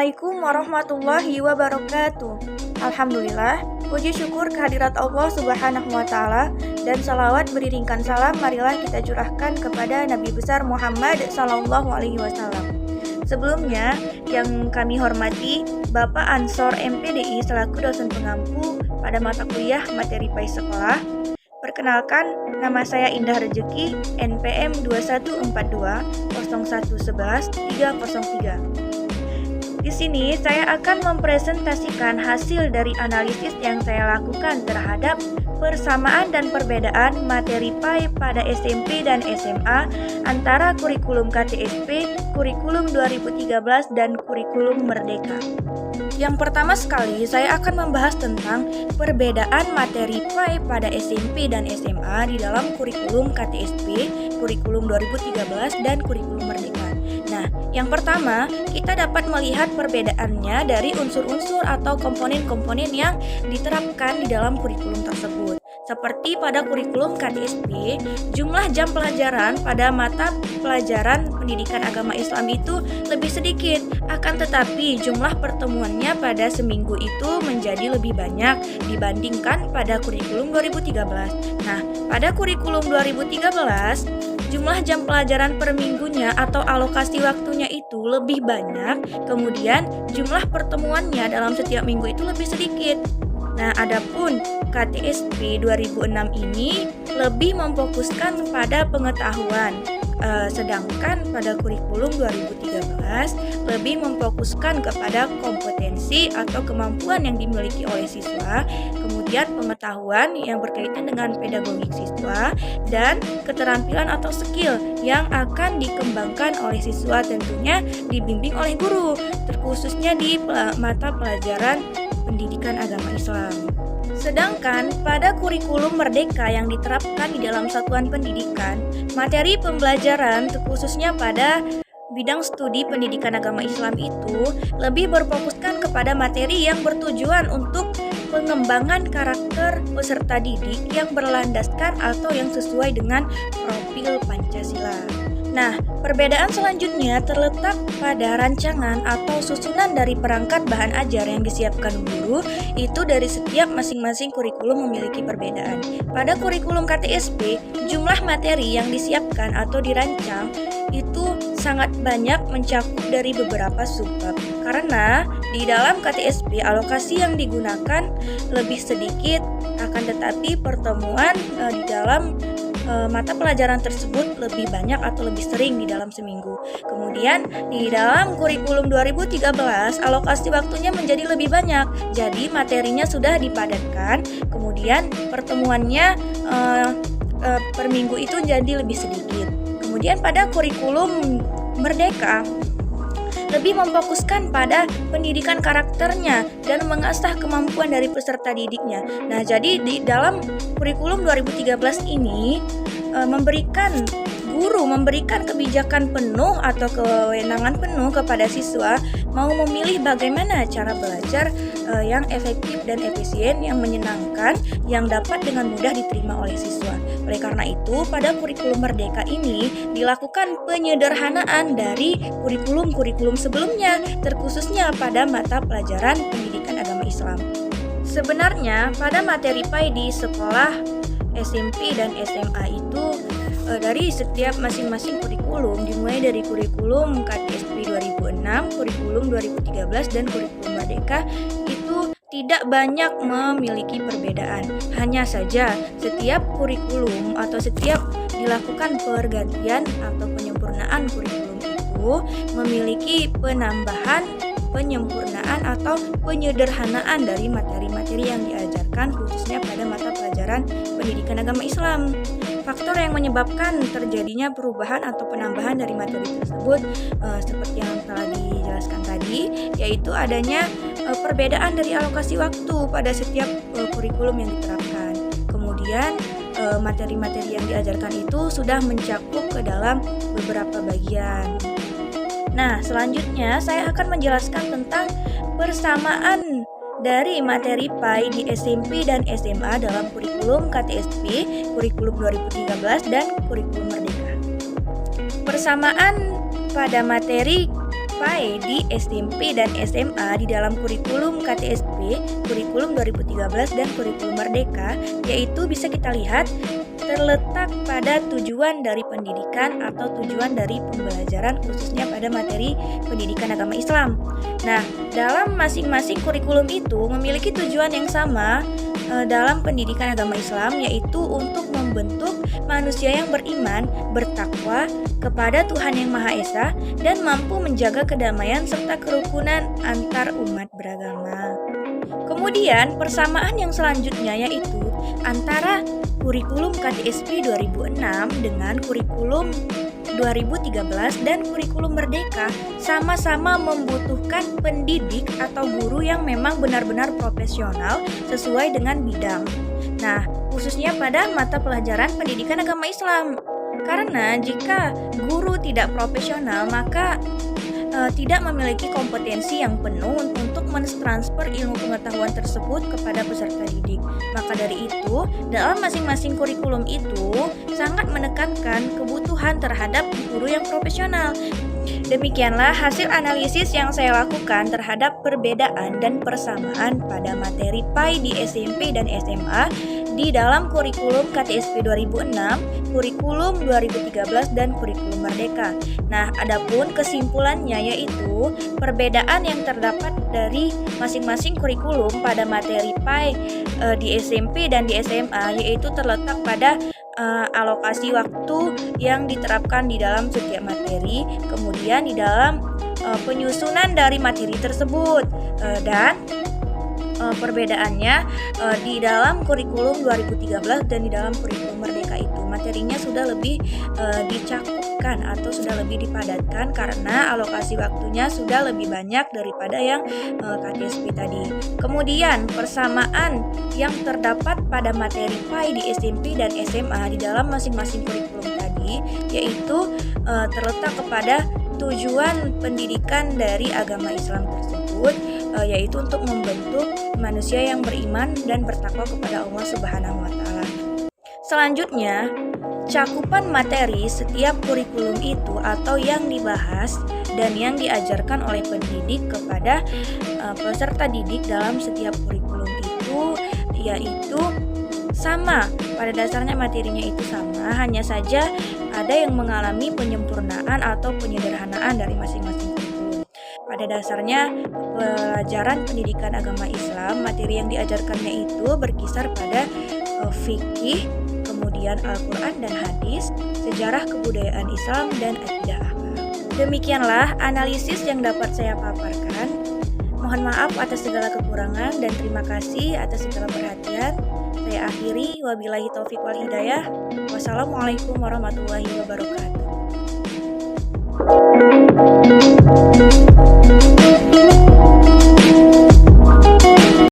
Assalamualaikum warahmatullahi wabarakatuh. Alhamdulillah, puji syukur kehadirat Allah Subhanahu wa Ta'ala, dan salawat beriringkan salam marilah kita curahkan kepada Nabi besar Muhammad Sallallahu Alaihi Wasallam. Sebelumnya, yang kami hormati Bapak Ansor MPDI selaku dosen pengampu pada mata kuliah materi PAI sekolah. Perkenalkan, nama saya Indah Rezeki, NPM 2142 0111 303. Di sini saya akan mempresentasikan hasil dari analisis yang saya lakukan terhadap persamaan dan perbedaan materi PAI pada SMP dan SMA antara kurikulum KTSP, kurikulum 2013, dan kurikulum Merdeka. Yang pertama sekali, saya akan membahas tentang perbedaan materi PAI pada SMP dan SMA di dalam kurikulum KTSP, kurikulum 2013, dan kurikulum Merdeka. Nah, yang pertama, kita dapat melihat perbedaannya dari unsur-unsur atau komponen-komponen yang diterapkan di dalam kurikulum tersebut. Seperti pada kurikulum KTSP, jumlah jam pelajaran pada mata pelajaran pendidikan agama Islam itu lebih sedikit, akan tetapi jumlah pertemuannya pada seminggu itu menjadi lebih banyak dibandingkan pada kurikulum 2013. Nah, pada kurikulum 2013, jumlah jam pelajaran per minggunya atau alokasi waktunya itu lebih banyak, kemudian jumlah pertemuannya dalam setiap minggu itu lebih sedikit. Nah, adapun KTSP 2006 ini lebih memfokuskan pada pengetahuan, sedangkan pada kurikulum 2013 lebih memfokuskan kepada kompetensi atau kemampuan yang dimiliki oleh siswa, kemudian pengetahuan yang berkaitan dengan pedagogik siswa, dan keterampilan atau skill yang akan dikembangkan oleh siswa, tentunya dibimbing oleh guru, terkhususnya di mata pelajaran pendidikan agama Islam. Sedangkan pada kurikulum Merdeka yang diterapkan di dalam satuan pendidikan, materi pembelajaran khususnya pada bidang studi pendidikan agama Islam itu lebih berfokuskan kepada materi yang bertujuan untuk pengembangan karakter peserta didik yang berlandaskan atau yang sesuai dengan profil Pancasila. Nah, perbedaan selanjutnya terletak pada rancangan atau susunan dari perangkat bahan ajar yang disiapkan guru. Itu dari setiap masing-masing kurikulum memiliki perbedaan. Pada kurikulum KTSP, jumlah materi yang disiapkan atau dirancang itu sangat banyak, mencakup dari beberapa subbab. Karena di dalam KTSP alokasi yang digunakan lebih sedikit, akan tetapi pertemuan di dalam mata pelajaran tersebut lebih banyak atau lebih sering di dalam seminggu. Kemudian di dalam kurikulum 2013 alokasi waktunya menjadi lebih banyak, jadi materinya sudah dipadatkan, kemudian pertemuannya per minggu itu jadi lebih sedikit. Kemudian pada kurikulum Merdeka lebih memfokuskan pada pendidikan karakternya dan mengasah kemampuan dari peserta didiknya. Nah, jadi di dalam kurikulum 2013 ini memberikan kebijakan penuh atau kewenangan penuh kepada siswa mau memilih bagaimana cara belajar yang efektif dan efisien, yang menyenangkan, yang dapat dengan mudah diterima oleh siswa. Oleh karena itu, pada kurikulum Merdeka ini dilakukan penyederhanaan dari kurikulum-kurikulum sebelumnya, terkhususnya pada mata pelajaran pendidikan agama Islam. Sebenarnya, pada materi PAI di sekolah SMP dan SMA itu dari setiap masing-masing kurikulum, dimulai dari kurikulum KTSP 2006, kurikulum 2013, dan kurikulum Merdeka itu tidak banyak memiliki perbedaan. Hanya saja setiap kurikulum atau setiap dilakukan pergantian atau penyempurnaan kurikulum itu memiliki penambahan, penyempurnaan atau penyederhanaan dari materi-materi yang diajarkan, khususnya pada mata pelajaran pendidikan agama Islam. Faktor yang menyebabkan terjadinya perubahan atau penambahan dari materi tersebut seperti yang telah dijelaskan tadi, yaitu adanya perbedaan dari alokasi waktu pada setiap kurikulum yang diterapkan. Kemudian materi-materi yang diajarkan itu sudah mencakup ke dalam beberapa bagian. Nah, selanjutnya saya akan menjelaskan tentang persamaan dari materi PAI di SMP dan SMA dalam kurikulum KTSP, kurikulum 2013, dan kurikulum Merdeka. Persamaan pada materi PAI di SMP dan SMA di dalam kurikulum KTSP, kurikulum 2013 dan kurikulum Merdeka, yaitu bisa kita lihat terletak pada tujuan dari pendidikan atau tujuan dari pembelajaran khususnya pada materi pendidikan agama Islam. Nah, dalam masing-masing kurikulum itu memiliki tujuan yang sama dalam pendidikan agama Islam, yaitu untuk membentuk manusia yang beriman, bertakwa kepada Tuhan Yang Maha Esa dan mampu menjaga kedamaian serta kerukunan antar umat beragama. Kemudian persamaan yang selanjutnya yaitu antara kurikulum KTSP 2006 dengan kurikulum 2013 dan kurikulum Merdeka sama-sama membutuhkan pendidik atau guru yang memang benar-benar profesional sesuai dengan bidang. Nah, khususnya pada mata pelajaran pendidikan agama Islam. Karena jika guru tidak profesional, maka tidak memiliki kompetensi yang penuh untuk mentransfer ilmu pengetahuan tersebut kepada peserta didik. Maka dari itu, dalam masing-masing kurikulum itu sangat menekankan kebutuhan terhadap guru yang profesional. Demikianlah hasil analisis yang saya lakukan terhadap perbedaan dan persamaan pada materi PAI di SMP dan SMA di dalam kurikulum KTSP 2006, kurikulum 2013 dan kurikulum Merdeka. Nah, adapun kesimpulannya yaitu perbedaan yang terdapat dari masing-masing kurikulum pada materi PAI di SMP dan di SMA yaitu terletak pada alokasi waktu yang diterapkan di dalam setiap materi, kemudian di dalam penyusunan dari materi tersebut dan perbedaannya di dalam kurikulum 2013 dan di dalam kurikulum Merdeka itu materinya sudah lebih dicakupkan atau sudah lebih dipadatkan karena alokasi waktunya sudah lebih banyak daripada yang KTSP tadi. Kemudian persamaan yang terdapat pada materi PAI di SMP dan SMA di dalam masing-masing kurikulum tadi yaitu terletak kepada tujuan pendidikan dari agama Islam tersebut, yaitu untuk membentuk manusia yang beriman dan bertakwa kepada Allah Subhanahu wa Ta'ala. Selanjutnya, cakupan materi setiap kurikulum itu atau yang dibahas dan yang diajarkan oleh pendidik kepada peserta didik dalam setiap kurikulum itu yaitu sama. Pada dasarnya materinya itu sama, hanya saja ada yang mengalami penyempurnaan atau penyederhanaan dari masing-masing kurikulum. Pada dasarnya pelajaran pendidikan agama Islam, materi yang diajarkannya itu berkisar pada fikih, kemudian Al-Quran dan hadis, sejarah kebudayaan Islam, dan akidah akhlak. Demikianlah analisis yang dapat saya paparkan. Mohon maaf atas segala kekurangan dan terima kasih atas segala perhatian. Saya akhiri, wabillahi taufiq wal hidayah. Wassalamualaikum warahmatullahi wabarakatuh.